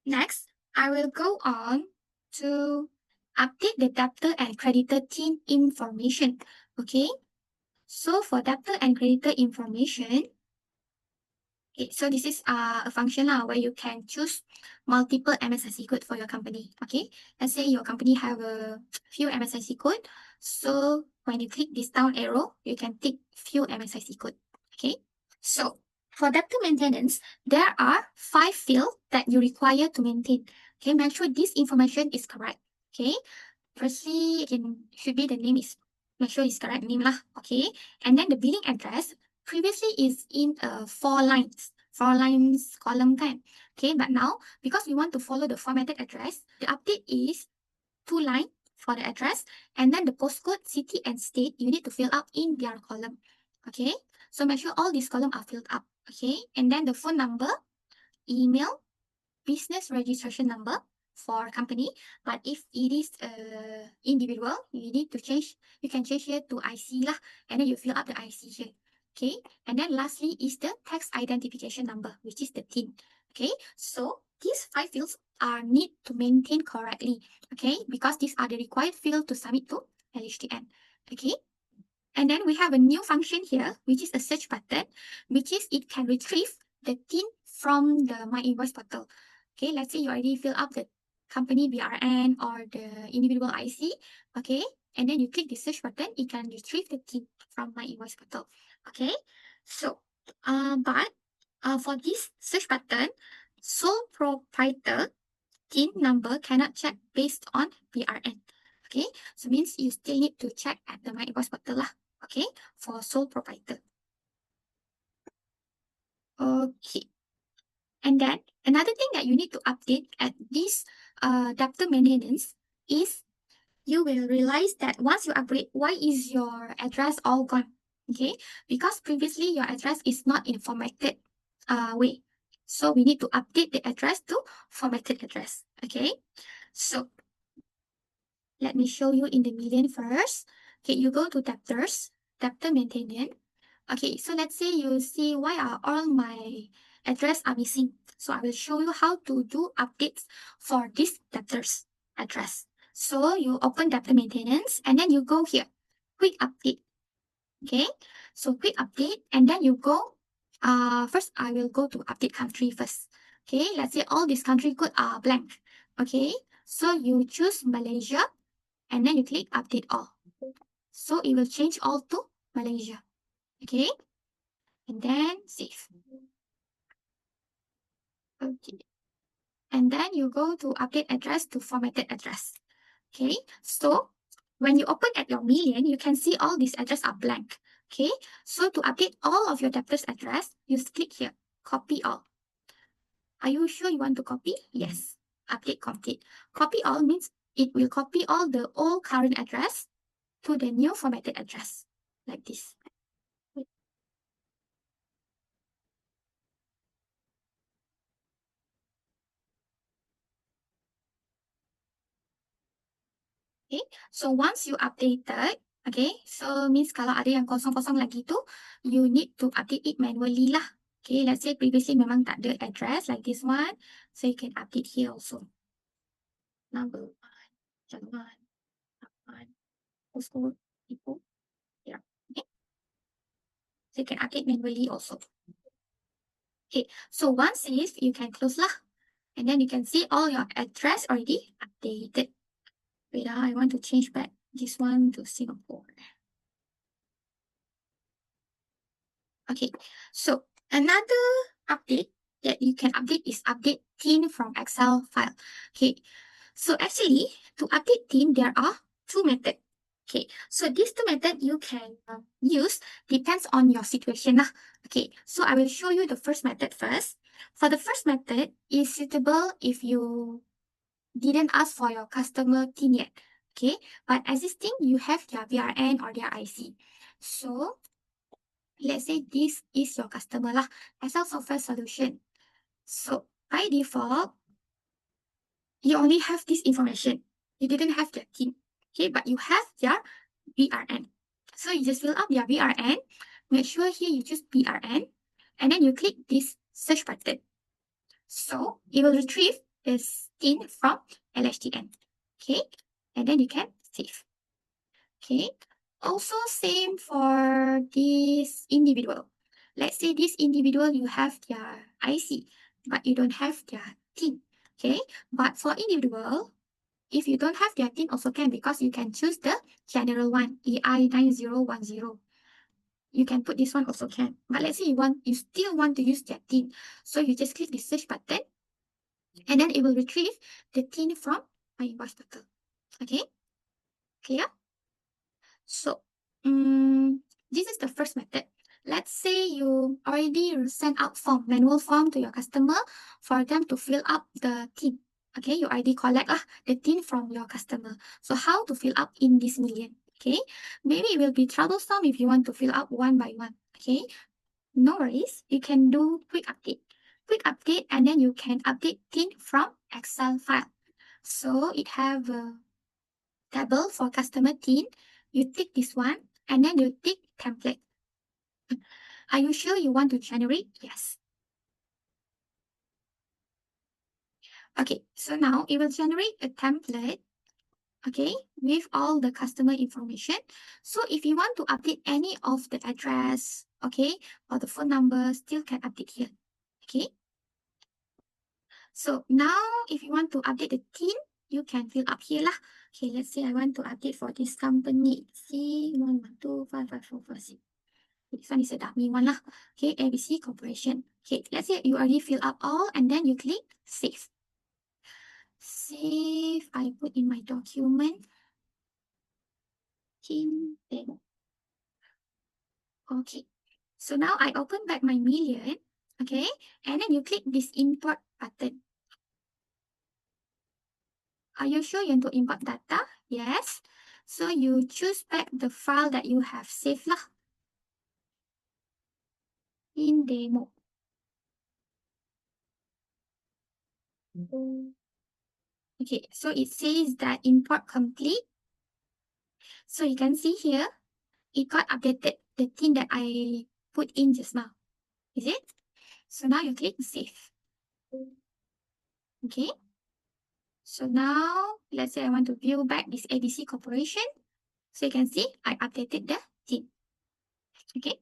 Next, I will go on to update the debtor and creditor team information. Okay, so for debtor and creditor information, okay, so this is a function where you can choose multiple MSIC code for your company. Okay, let's say your company have a few MSIC code. So when you click this down arrow, you can tick few MSIC code. Okay, so for debtor maintenance, there are 5 fields that you require to maintain. Okay, make sure this information is correct. Okay, firstly, it should be the name is, make sure it's correct name lah. Okay, and then the billing address previously is in 4 lines column kan. Okay, but now because we want to follow the formatted address, the update is 2 line for the address, and then the postcode, city, and state you need to fill up in their column. Okay, so make sure all these columns are filled up. Okay, and then the phone number, email, business registration number for company, but if it is individual, you need to change, you can change here to IC lah, and then you fill up the IC here. Okay, and then lastly is the tax identification number, which is the TIN. Okay, so these 5 fields are need to maintain correctly. Okay, because these are the required field to submit to LHDN. Okay, and then we have a new function here, which is a search button, which is it can retrieve the TIN from the My Invoice portal. Okay, let's say you already fill up the company BRN or the individual IC. Okay, and then you click the search button, it can retrieve the TIN from My Invoice portal. Okay, so but for this search button, sole proprietor TIN number cannot check based on BRN. Okay, so means you still need to check at the My Invoice portal lah. Okay, for sole proprietor. Okay, and then another thing that you need to update at this debtor maintenance is you will realize that once you upgrade, why is your address all gone? Okay, because previously your address is not in formatted way. So we need to update the address to formatted address. Okay, so let me show you in the million first. Okay, you go to debtors, debtor maintenance. Okay, so let's say you see why are all my address are missing. So I will show you how to do updates for this debtors address. So you open debtor maintenance and then you go here, quick update. Okay, so quick update and then you go, first I will go to update country first. Okay, let's say all these country code are blank. Okay, so you choose Malaysia and then you click update all. So it will change all to Malaysia. Okay, and then save. Okay, and then you go to update address to formatted address. Okay, so when you open at your million, you can see all these address are blank. Okay, so to update all of your debtors address, you click here, copy all. Are you sure you want to copy? Yes, update complete. Copy all means it will copy all the old current address to the new formatted address, like this. Okay, so once you updated, okay, so means kalau ada yang kosong-kosong lagi tu, you need to update it manually lah. Okay, let's say previously memang tak ada address like this one, so you can update here also. Number 1, Jalan 8, postcode, Ipoh, yeah. Okay, so you can update manually also. Okay, so once saved, you can close lah. And then you can see all your address already updated. Wait, I want to change back this one to Singapore. Okay, so another update that you can update is update TIN from Excel file. Okay, so actually to update TIN, there are 2 methods. Okay, so these 2 methods you can use depends on your situation. Okay, so I will show you the first method first. For the first method, is suitable if you didn't ask for your customer TIN yet. Okay, but existing, you have their VRN or their IC. So let's say this is your customer lah, Excel software solution. So by default, you only have this information. You didn't have their TIN, okay, but you have their BRN. So you just fill up their BRN, make sure here you choose BRN, and then you click this search button. So it will retrieve this TIN from LHDN. Okay, and then you can save. Okay, also same for this individual. Let's say this individual, you have their IC, but you don't have their TIN. Okay, but for individual, if you don't have their TIN also can, because you can choose the general one, EI9010. You can put this one also can. But let's say you still want to use their TIN. So you just click the search button and then it will retrieve the TIN from my invoice portal. Okay, clear? So this is the first method. Let's say you already sent out manual form to your customer for them to fill up the TIN. Okay, you already collect the TIN from your customer. So how to fill up in this million? Okay, maybe it will be troublesome if you want to fill up one by one. Okay, no worries. You can do quick update. Quick update, and then you can update TIN from Excel file. So it have a table for customer TIN. You tick this one, and then you tick template. Are you sure you want to generate? Yes. Okay, so now it will generate a template, okay, with all the customer information. So if you want to update any of the address, okay, or the phone number, still can update here, okay. So now if you want to update the TIN, you can fill up here lah. Okay, let's say I want to update for this company, C11255446. This one is a dummy one lah. Okay, ABC Corporation. Okay, let's say you already fill up all and then you click save. Save, I put in my document. TIN demo. Okay, so now I open back my million. Okay, and then you click this import button. Are you sure you want to import data? Yes. So you choose back the file that you have saved lah. In demo. Okay, so it says that import complete. So you can see here, it got updated, the TIN that I put in just now. Is it? So now you click save. Okay. So now, let's say I want to view back this ABC Corporation. So you can see I updated the TIN. Okay.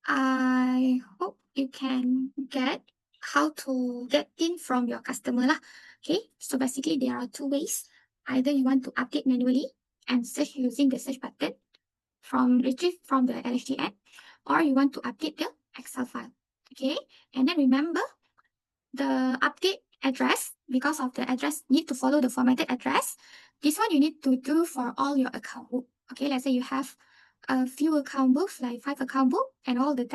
I hope you can get how to get TIN from your customer lah. Okay. So basically there are two ways. Either you want to update manually and search using the search button retrieve from the LHDN, or you want to update the Excel file. Okay. And then remember the update address, because of the address need to follow the formatted address. This one you need to do for all your account book. Okay, let's say you have a few account books, like 5 account book, and all the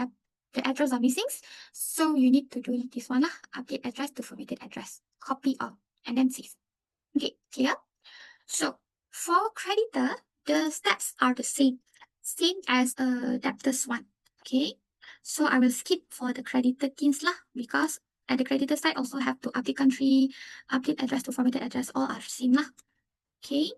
address are missing. So you need to do this one lah, update address to formatted address. Copy all and then save. Okay, clear? So for creditor, the steps are the same as a debtors one. Okay, so I will skip for the creditor TINs lah, because at the creditor side also have to update country, update address to formatted address, all are same lah. Okay,